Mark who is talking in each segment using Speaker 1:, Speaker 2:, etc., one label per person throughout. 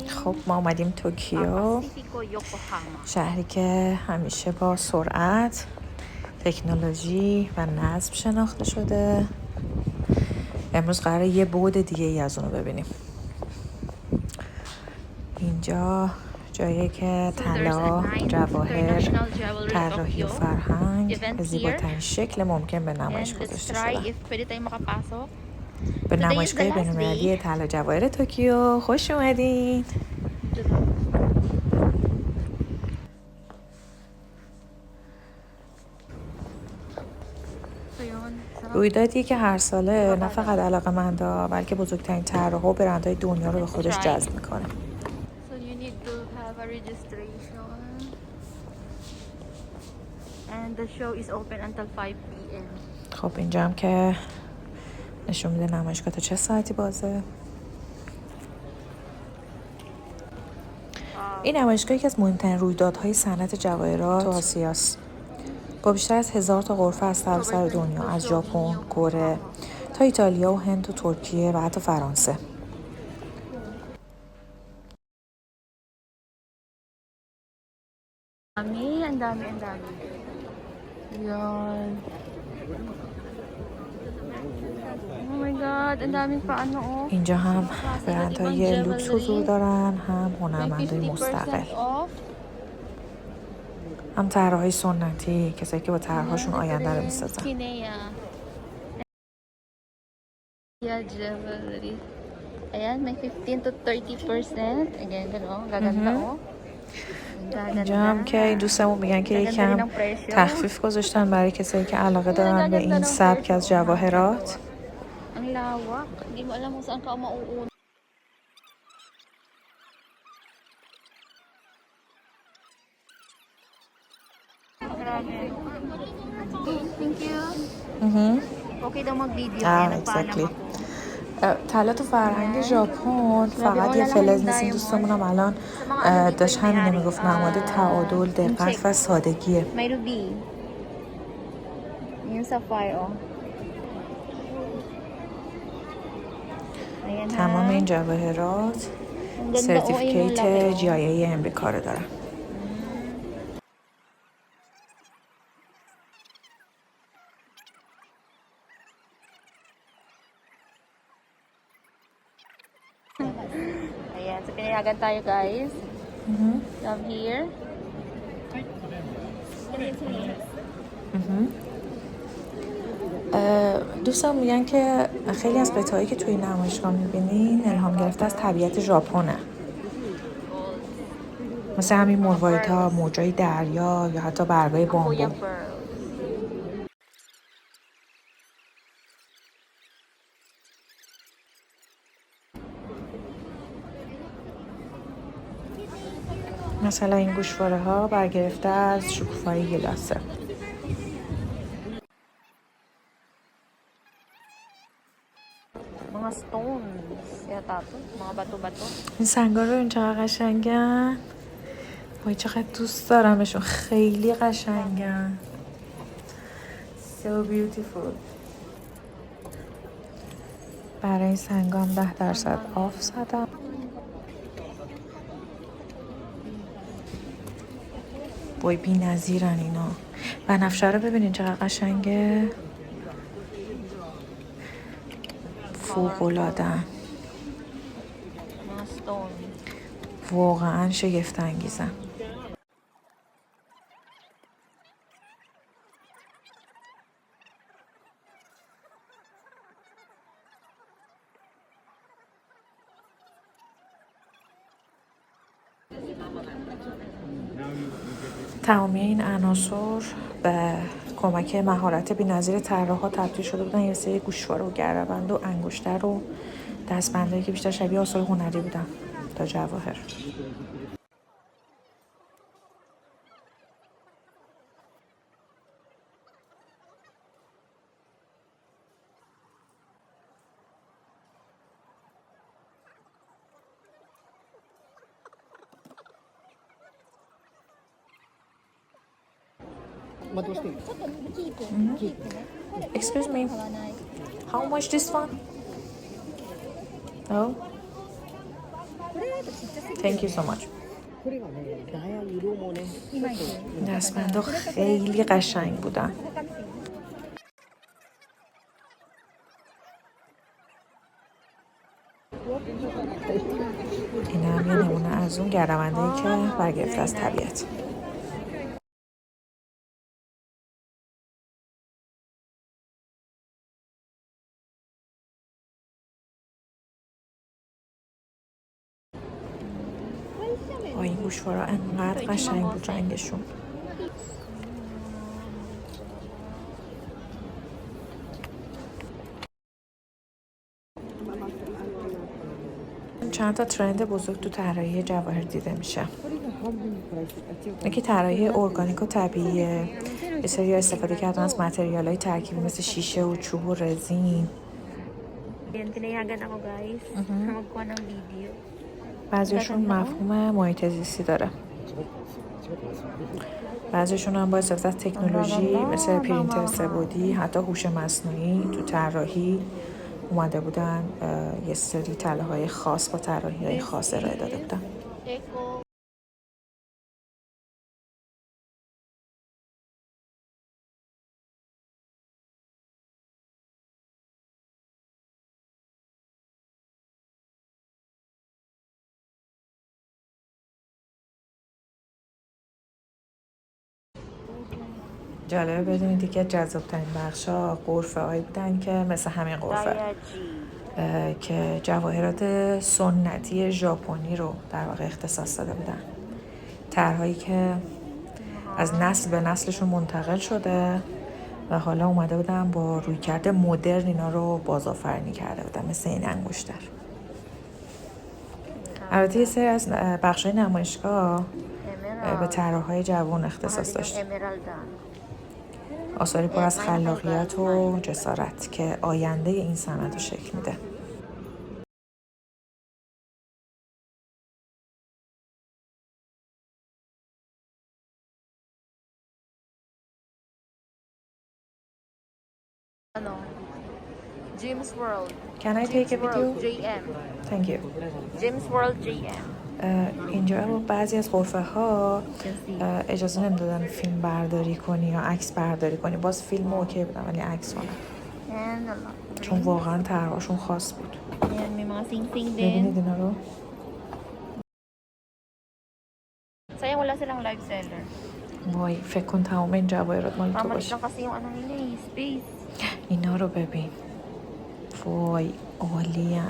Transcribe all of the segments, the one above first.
Speaker 1: خب ما اومدیم توکیو، شهری که همیشه با سرعت، تکنولوژی و نظم شناخته شده. امروز قراره یه بعد دیگه ای از اونو ببینیم. اینجا جایی که طلا، جواهر، طراحی و فرهنگ به زیباترین شکل ممکن به نمایش گذاشته شدن. به نمایشگاه بین‌المللی طلا جواهر توکیو خوش اومدین. رویدادی که هر ساله نه فقط علاقه‌مندا بلکه بزرگترین طراحا و برندهای دنیا رو به خودش جذب میکنه. خب اینجا هم که نشون میده نمایشگاه تا چه ساعتی بازه. این نمایشگاه یکی از مهمترین رویدادهای صنعت جواهرات تو آسیاست. با بیشتر از 1000 تا غرفه از سراسر دنیا، از ژاپن، کره تا ایتالیا و هند و ترکیه و حتی فرانسه.
Speaker 2: Ang dami. Yan. Oh my god, ang daming paano oh.
Speaker 1: اینجا هم برندهای لوکس حضور دارن، هم هنرمندای مستقل، هم طراحای سنتی، کسایی که با طرح‌هاشون آینده رو میسازن.
Speaker 2: Ayan, may 15 to 30%. Again, gano'n, gaganda oh.
Speaker 1: اینجا هم که این دوستمون میگن که یکم تخفیف گذاشتن برای کسایی که علاقه دارن به این سبک از جواهرات.
Speaker 2: Ang lawak. Hindi mo alam kung saan ka mauuna. Thank you. Okay daw mag-video.
Speaker 1: Exactly. طلا تو فرهنگ ژاپن فقط یه فلز نیست. این دوستمونم الان داشت همینه میگفت، نماد تعادل، دقت و سادگیه.
Speaker 2: May ruby. Yung sapphire oh.
Speaker 1: تمام این جواهرات سرتیفیکیت GIA امریکا رو دارن.
Speaker 2: Ayan, so pinayagan tayo guys. Come here.
Speaker 1: دوستان میگن که خیلی از قطعه‌ای که توی نمایشگاه میبینین الهام گرفته از طبیعت ژاپنه. مثل همین مرواریدها، موجای دریا یا حتی برگای بامبو. مثلا این گوشواره ها برگرفته از شکوفای گلاسه.
Speaker 2: Mga stones yata to, mga bato-bato.
Speaker 1: این سنگا رو این چقدر قشنگن. وای چقدر دوست دارمشون، خیلی قشنگن. So beautiful. برای این سنگا هم 10% آف زدم. وای بی نظیرن اینا. بنفشه رو ببینین چقدر قشنگه. فوق‌العاده‌ان. واقعا شگفت انگیزن. تمامی این عناصر به کمک مهارت بی‌نظیر طراحا تبدیل شده بودن یه سری گوشواره و گرده‌بند و انگشتر و دستبندایی که بیشتر شبیه آثار هنری بودن تا جواهر. Excuse me, how much this one? Oh, Thank you so much. دستبندا خیلی قشنگ بودن. این هم یه نمونه از اون گردونده‌ای که برگرفته از طبیعت. این گوشوارا انقدر قشنگ بود رنگشون. چند تا ترند بزرگ تو طراحی جواهر دیده میشه. یکی طراحی ارگانیک و طبیعیه. یه سری استفاده کردن از متریال‌های ترکیبی مثل شیشه و چوب و رزین.
Speaker 2: Tinayagan ako guys. Magkuha ng video.
Speaker 1: بعضیشون مفهوم محیط زیستی داره. بعضیشون هم با استفاده از تکنولوژی مثل پرینتر سه‌بعدی، حتی هوش مصنوعی تو طراحی اومده بودن، یه سری تله‌های خاص با طراحی‌های خاص ارائه داده بودن. جالبه بدونید دیگه جذاب‌ترین بخشا غرفه هایی بودن که مثل همین غرفه که جواهرات سنتی ژاپنی رو در واقع اختصاص داده بودن. طرحهایی که از نسل به نسلشون منتقل شده و حالا اومده بودن با رویکرد مدرن اینا رو بازآفرینی کرده بودن، مثل این انگشتر. البته یه سری از بخشای نمایشگاه به طراحهای جوان اختصاص داشت. آثاری پر از خلاقیت و جسارت که آینده این صنعت رو شکل میده.
Speaker 2: James World.
Speaker 1: Can I take a video?
Speaker 2: JM.
Speaker 1: Thank you.
Speaker 2: James World JM.
Speaker 1: اینجا بعضی از غرفه ها اجازه نمیدادن فیلم برداری کنی یا عکس برداری کنی. باز فیلم اوکی بودن ولی عکس نه. چون واقعا طرحشون خاص بود. ببینید اینا رو.
Speaker 2: Sayang wala silang live seller.
Speaker 1: وای فکر کن تمام این جواهرات مال تو باشه.
Speaker 2: Kasi yung ano nila eh, space.
Speaker 1: اینا رو ببین. وای عالیه.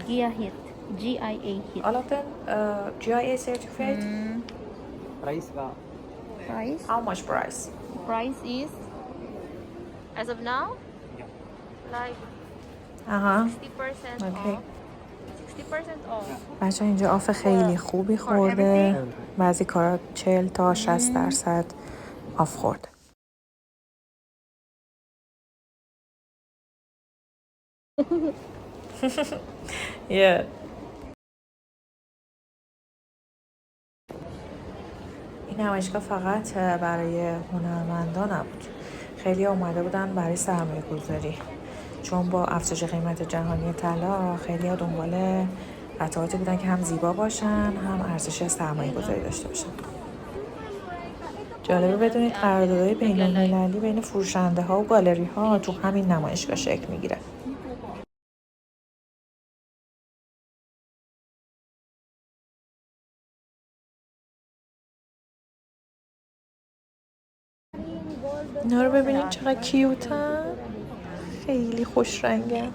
Speaker 2: GIA hit. GIA hit.
Speaker 1: All of them GIA certified?
Speaker 3: Price ka.
Speaker 2: Price?
Speaker 1: How much price?
Speaker 2: Price is as of now like 60%
Speaker 1: Okay.
Speaker 2: off. 60% off.
Speaker 1: بچه اینجا آف خیلی خوبی خورده. بعضی کارا 40 تا 60% آف خورده. Yeah. این نمایشگاه فقط برای هنرمندان نبود. خیلی اومده بودن برای سرمایه گذاری. چون با افزایش قیمت جهانی طلا خیلی ها دنبال قطعاتی بودن که هم زیبا باشن هم ارزش سرمایه گذاری داشته باشن. جالبه بدونید قراردادهای بین‌المللی بین فروشنده ها و گالری ها تو همین نمایشگاه شکل میگیره. اینا رو ببینید چقدر کیوتن. خیلی خوش رنگه.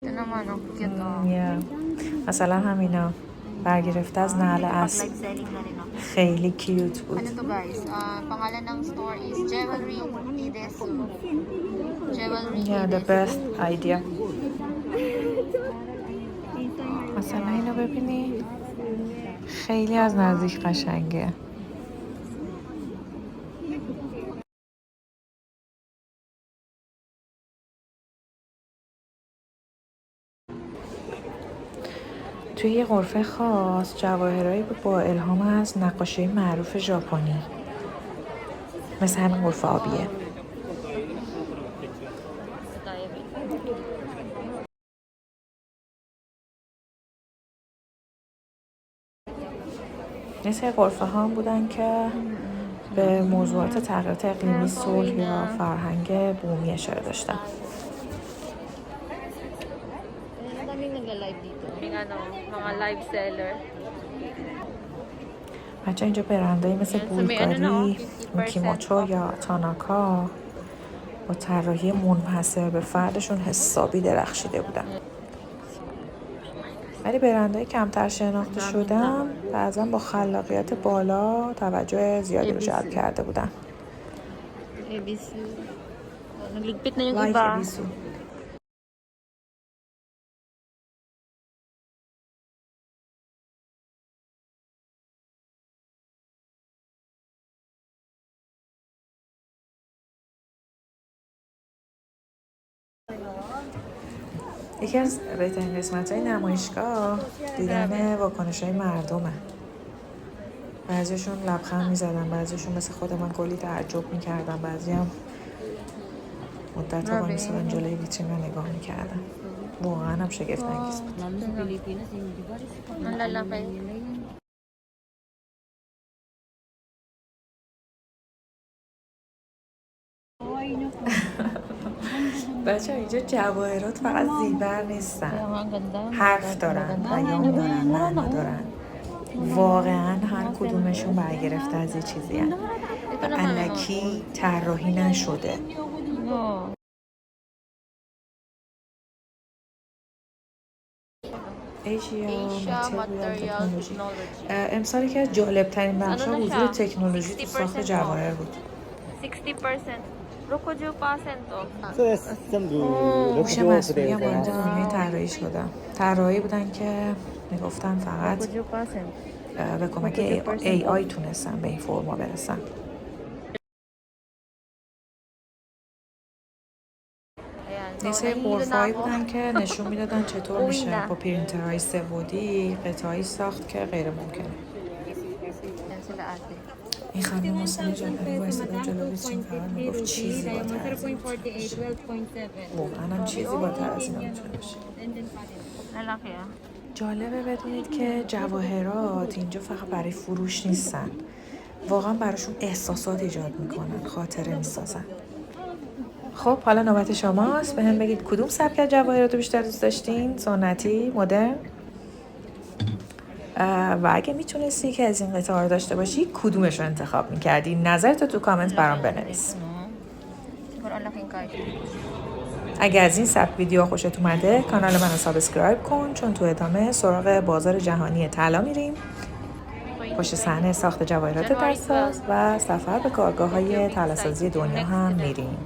Speaker 2: Ito naman, cute
Speaker 1: مثلا همینا برگرفته از نعل اسب.
Speaker 2: live selling na rin ako.
Speaker 1: خیلی کیوت بود.
Speaker 2: Ano to guys? Pangalan ng store is Jewelry Idesu. Jewelry
Speaker 1: Yeah, the
Speaker 2: Idesu.
Speaker 1: best idea. مثلا اینو ببینی خیلی از نزدیک قشنگه. توی یه غرفه خاص جواهرایی با الهام از نقاشی معروف ژاپنی مثل همین غرفه آبیه. مثل غرفه ها هم بودن که به موضوعات تغییرات اقلیمی، صلح یا فرهنگ بومی اشاره داشتن.
Speaker 2: mga live seller.
Speaker 1: بچه اینجا برندهایی مثل بولگاری، میکیموچو یا تاناکا با طراحی منحصر به فردشون حسابی درخشیده بودن. ولی برندهای کمتر شناخته شدن بعضا با خلاقیت بالا توجه زیادی رو جلب کرده بودن.
Speaker 2: Ebisu. Nagligpit na yung
Speaker 1: لایک
Speaker 2: iba.
Speaker 1: ابیسو. یکی از بهترین قسمت‌های نمایشگاه دیدن واکنش‌های مردمه. بعضیشون لبخند می‌زدن، بعضیشون مثل خود من کلی تعجب می‌کردن، بعضی هم مدت‌ها وایمیستادن جلوی ویترین و نگاه می‌کردن. واقعا هم شگفت انگیز بود.
Speaker 2: Ang lalaki.
Speaker 1: بچه اینجا جواهرات فقط زیور نیستن،
Speaker 2: Ang ganda.
Speaker 1: حرف دارن، پیام دارن، معنا دارن. واقعا هر کدومشون برگرفته از یه چیزی هن. و الکی طراحی نشده.
Speaker 2: No.
Speaker 1: ایشیا
Speaker 2: Asia
Speaker 1: متریال
Speaker 2: Material
Speaker 1: تکنولوژی.
Speaker 2: Technology.
Speaker 1: امسال که از جالبترین بخش
Speaker 2: Ano na
Speaker 1: حضور
Speaker 2: siya?
Speaker 1: تکنولوژی تو ساخت
Speaker 2: 60%
Speaker 1: جواهر بود.
Speaker 2: 60%. 60%.
Speaker 3: そうです。全部
Speaker 1: هوش
Speaker 3: 6
Speaker 1: مصنوعی
Speaker 3: 億
Speaker 1: هم
Speaker 3: でござい
Speaker 1: وارد
Speaker 3: ます
Speaker 1: دنیای طراحی شدن. طراحی بودن که میگفتن فقط
Speaker 2: 60%.
Speaker 1: به کمک AI تونستن به این فرما برسن. نیسه غرفه‌ای بودن که نشون میدادن چطور میشه با پرینترهای سه‌بعدی قطعه‌ای ساخت که غیر ممکنه.
Speaker 2: Yan sila ate.
Speaker 1: این خانم حسین جعفری وایساده جلو ویترین فقط میگفت چیزی بالاتر از این میتونه باشه. واقعا هم چیزی بالاتر از این میتونه باشه.
Speaker 2: Lalaki ah.
Speaker 1: جالبه بدونید که جواهرات اینجا فقط برای فروش نیستن، واقعا براشون احساسات ایجاد میکنن، خاطره میسازن. خب حالا نوبت شماست، به هم بگید کدوم سبک از جواهرات رو بیشتر دوست داشتین؟ سنتی، مدرن؟ و اگه میتونستی که از این قطعه رو داشته باشی کدومش رو انتخاب میکردی؟ نظرتو تو کامنت برام بنویس.
Speaker 2: Siguro ang laking card.
Speaker 1: اگه از این سبک ویدیو خوشت اومده کانال منو سابسکرایب کن، چون تو ادامه سراغ بازار جهانی طلا میریم، پشت صحنه ساخت جواهرات درساز و سفر به کارگاه‌های طلاسازی دنیا هم میریم.